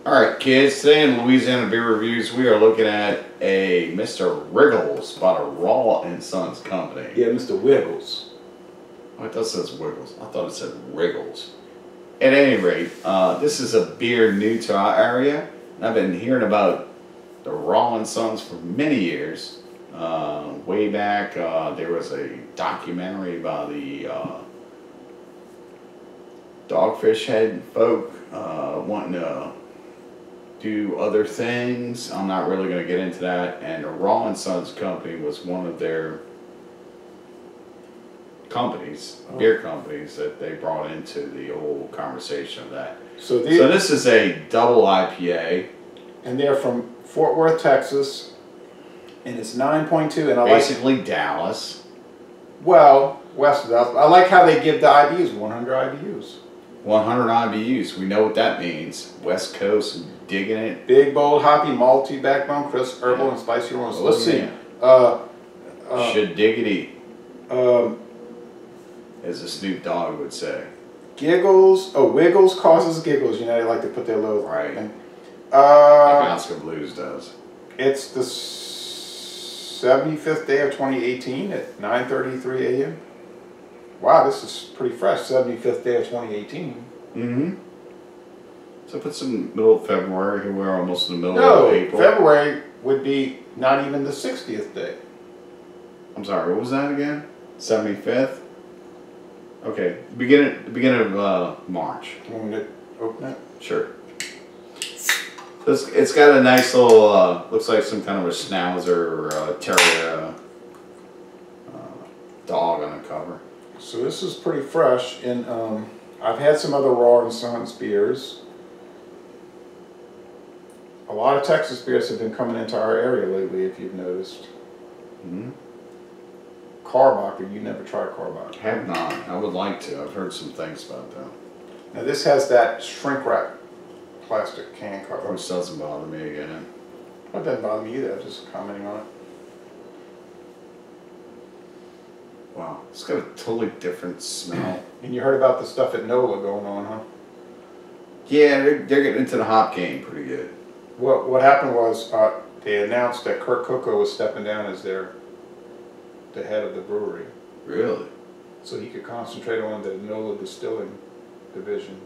Alright kids, today in Louisiana Beer Reviews we are looking at a Mr. Wriggles by the Rahr and Sons Company. Yeah, Mr. Wiggles. Oh, it does says Wiggles. I thought it said Wriggles. At any rate, this is a beer new to our area. And I've been hearing about the Rahr and Sons for many years. Way back, there was a documentary by the Dogfish Head folk wanting to do other things. I'm not really going to get into that. And the Rahr and Sons Company was one of their companies, beer companies, that they brought into the whole conversation of that. So this is a double IPA. And they're from Fort Worth, Texas. And it's 9.2. And I basically Dallas. Well, west of Dallas. I like how they give the IBUs, 100 IBUs. 100 IBUs. We know what that means. West Coast, digging it. Big, bold, hoppy, malty, backbone, crisp, herbal, and spicy aromas. Oh, let's see. Should diggity. As a Snoop Dogg would say. Giggles. Oh, Wiggles causes giggles. You know, they like to put their little right thing. Like Oscar Blues does. It's the 75th day of 2018 at 9:33 a.m. Wow, this is pretty fresh. 75th day of 2018. Mm-hmm. So put some middle of February here. We're almost in the middle of April. February would be not even the 60th day. I'm sorry, what was that again? 75th? Okay, beginning of March. You want me to open it? Sure. It's got a nice little, looks like some kind of a schnauzer or terrier dog on the cover. So this is pretty fresh, and I've had some other Rahr and Sons beers. A lot of Texas beers have been coming into our area lately, if you've noticed. Mm-hmm. Carbacher, you never tried Carbacher. Have not. I would like to. I've heard some things about that. Now this has that shrink wrap plastic can cover. Which doesn't bother me again. That doesn't bother me either, I'm just commenting on it. Wow, it's got a totally different smell. And you heard about the stuff at NOLA going on, huh? Yeah, they're getting into the hop game pretty good. What happened was they announced that Kurt Coco was stepping down as the head of the brewery. Really? So he could concentrate on the NOLA distilling division.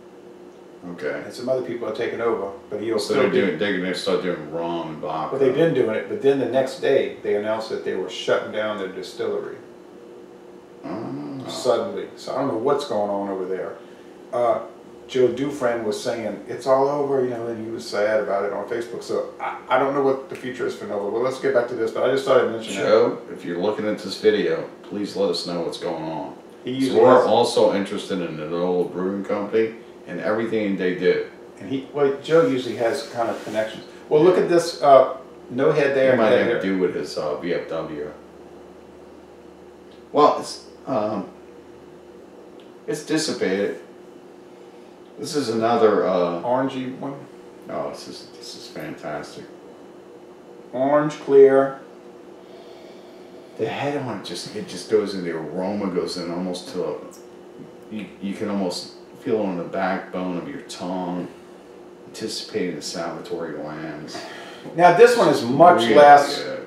Okay. And some other people are taking over, but he'll so still they're going to start doing rum and vodka. Well, they've been doing it, but then the next day they announced that they were shutting down their distillery. Suddenly. So I don't know what's going on over there. Joe Dufresne was saying it's all over, you know, and he was sad about it on Facebook. So I don't know what the future is for NOLA. Well, let's get back to this, but I just thought I'd mention that. Joe, if you're looking at this video, please let us know what's going on. So we're also interested in the NOLA Brewing Company and everything they do. And Joe usually has kind of connections. Well, look at this no head there. It might have to do with his VFW. Well, it's dissipated. This is another orangey one. Oh, this is fantastic. Orange, clear. The head on it just goes in. The aroma goes in almost to you can almost feel it on the backbone of your tongue, anticipating the salivary glands. Now this one is much really less good.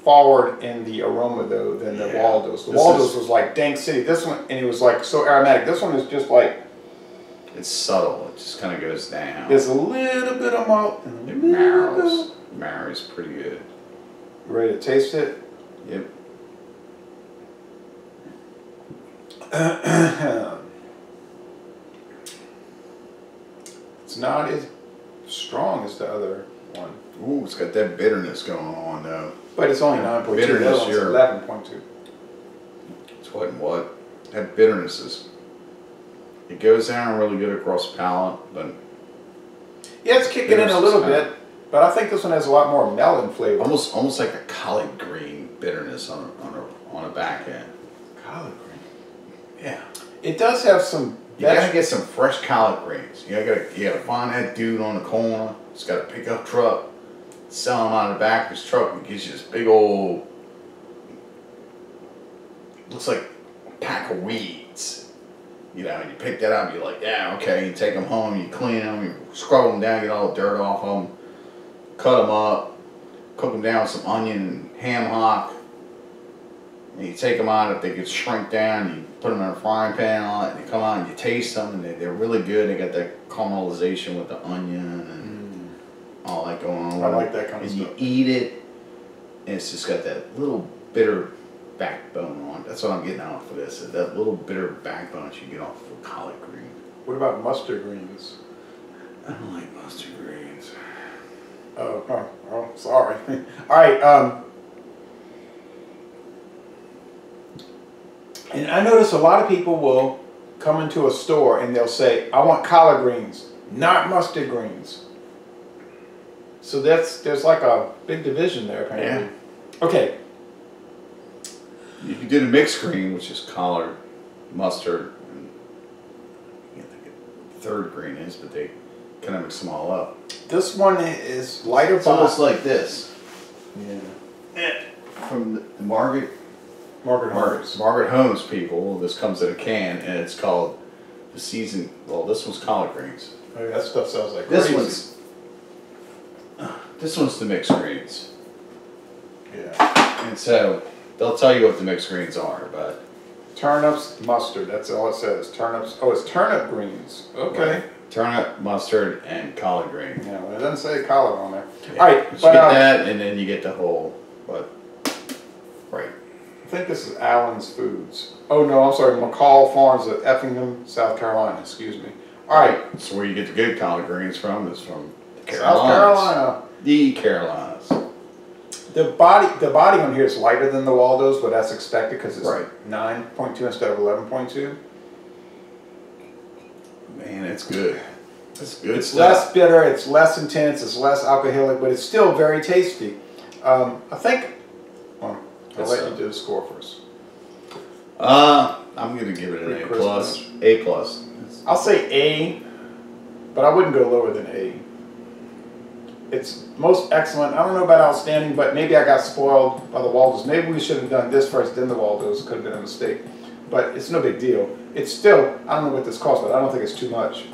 Forward in the aroma though than the Waldo's. The Waldo's was like Dank City. This one, and it was like so aromatic. This one is just like, it's subtle. It just kind of goes down. There's a little bit of malt. It marrows. Marrows pretty good. You ready to taste it? Yep. It's not as strong as the other one. Ooh, it's got that bitterness going on though. But it's only 9.2. Bitterness, the other one's 11.2. It's what and what? That bitterness is. It goes down really good across the palate, but yeah, it's kicking in a little bit. But I think this one has a lot more melon flavor. Almost like a collard green bitterness on a back end. Collard green. Yeah. It does have some. You gotta get some fresh collard greens. You gotta find that dude on the corner. He's got a pickup truck, selling out of the back of his truck, and gives you this big old, looks like a pack of weeds. You know, you pick that up, you're like, yeah, okay. You take them home, you clean them, you scrub them down, get all the dirt off them, cut them up, cook them down with some onion and ham hock. And you take them out, if they could shrink down, you put them in a frying pan on it, and they come out and you taste them, and they're really good. They got that caramelization with the onion and all that going on. I like that kind of stuff. stuff. And you eat it, and it's just got that little bitter backbone on it. That's what I'm getting out for this. That little bitter backbone that you get off of collard green. What about mustard greens? I don't like mustard greens. Oh, sorry. All right. And I notice a lot of people will come into a store and they'll say, I want collard greens, not mustard greens. So there's like a big division there apparently. Yeah. Okay. You can do the mixed green, which is collard, mustard, and I can't think of the third green is, but they kind of mix them all up. This one is lighter. It's almost like this. Yeah. From the Margaret Holmes people, this comes in a can, and it's called the season. Well, this one's collard greens. Oh, that stuff sounds like this crazy. This one's the mixed greens. Yeah. And so they'll tell you what the mixed greens are, but turnips, mustard. That's all it says. Turnips. Oh, it's turnip greens. Okay. Right. Turnip, mustard, and collard green. Yeah, well, it doesn't say collard on there. Yeah. All right, but you get that, and then you get the whole. But right. I think this is Allen's Foods. Oh no, I'm sorry, McCall Farms at Effingham, South Carolina. Excuse me. All right. So where you get the good collard greens from is from the Carolinas. South Carolina. The Carolinas. The body on here is lighter than the Waldo's, but that's expected because it's right. 9.2 instead of 11.2. Man, it's good. It's good It's stuff. less bitter, it's less intense, it's less alcoholic, but it's still very tasty. I think. Well, I'll let you do the score first. I'm gonna give it an A plus. A plus. I'll say A, but I wouldn't go lower than A. It's most excellent. I don't know about outstanding, but maybe I got spoiled by the Waldo's. Maybe we should have done this first, then the Waldo's. Could have been a mistake. But it's no big deal. It's still, I don't know what this costs, but I don't think it's too much.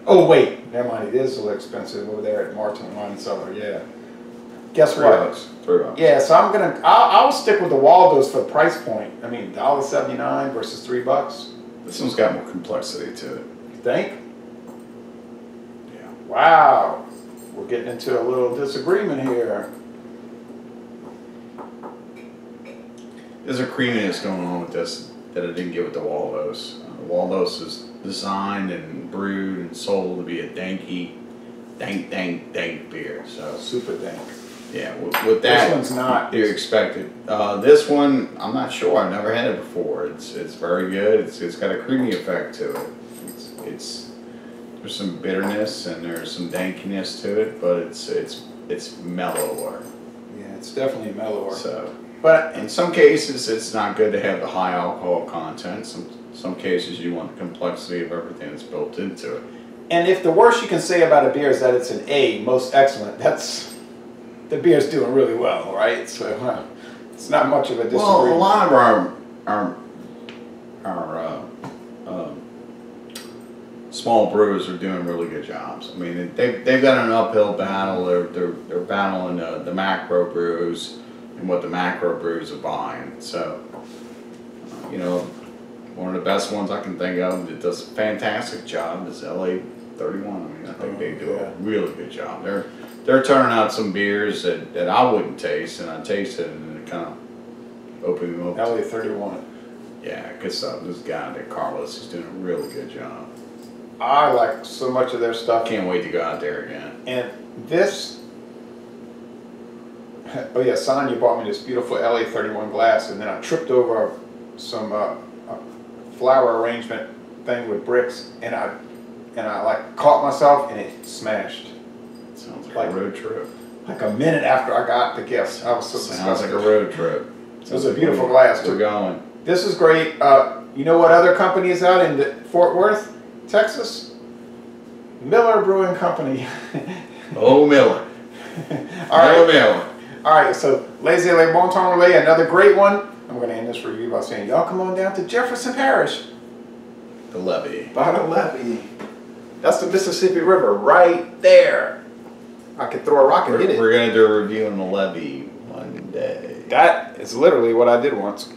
Oh, wait. Never mind. It is a little expensive over there at Martin Wine Cellar. Yeah. Guess what? $3. Yeah, so I'll stick with the Waldo's for the price point. I mean, $1.79 versus $3. This one's got more complexity to it. You think? Yeah. Wow. We're getting into a little disagreement here. There's a creaminess going on with this that I didn't get with the Waldo's. The Waldo's is designed and brewed and sold to be a danky, dank beer. So super dank. Yeah, with that, this one's not. You expected. This one, I'm not sure. I've never had it before. It's very good. It's got a creamy effect to it. There's some bitterness and there's some dankiness to it, but it's mellower. Yeah, it's definitely mellower. So, but in some cases, it's not good to have the high alcohol content. Some cases, you want the complexity of everything that's built into it. And if the worst you can say about a beer is that it's an A, most excellent, the beer's doing really well, right? So it's not much of a disagreement. Well, a lot of our small brewers are doing really good jobs. I mean, they've got an uphill battle. They're battling the macro brews and what the macro brews are buying. So, you know, one of the best ones I can think of that does a fantastic job is LA 31. I mean, I think they do a really good job. They're turning out some beers that I wouldn't taste, and I tasted it, and it kind of opened them up. LA 31. Yeah, good stuff. This guy, Carlos, is doing a really good job. I like so much of their stuff. Can't wait to go out there again. And this, oh yeah, Son, you bought me this beautiful LA 31 glass, and then I tripped over some flower arrangement thing with bricks, and I like caught myself, and it smashed. Sounds like a road trip. Like a minute after I got the gift, I was so disgusted. disgusted. Sounds like a road trip. It was a beautiful glass too. We're going. This is great. You know what other company is out in Fort Worth, Texas? Miller Brewing Company. Oh, Miller. All right. Miller. All right, so Laissez Le Bon Temps Relais, another great one. I'm going to end this review by saying, y'all come on down to Jefferson Parish. The levee. By the levee. That's the Mississippi River right there. I could throw a rock and hit it. We're going to do a review on the levee one day. That is literally what I did once.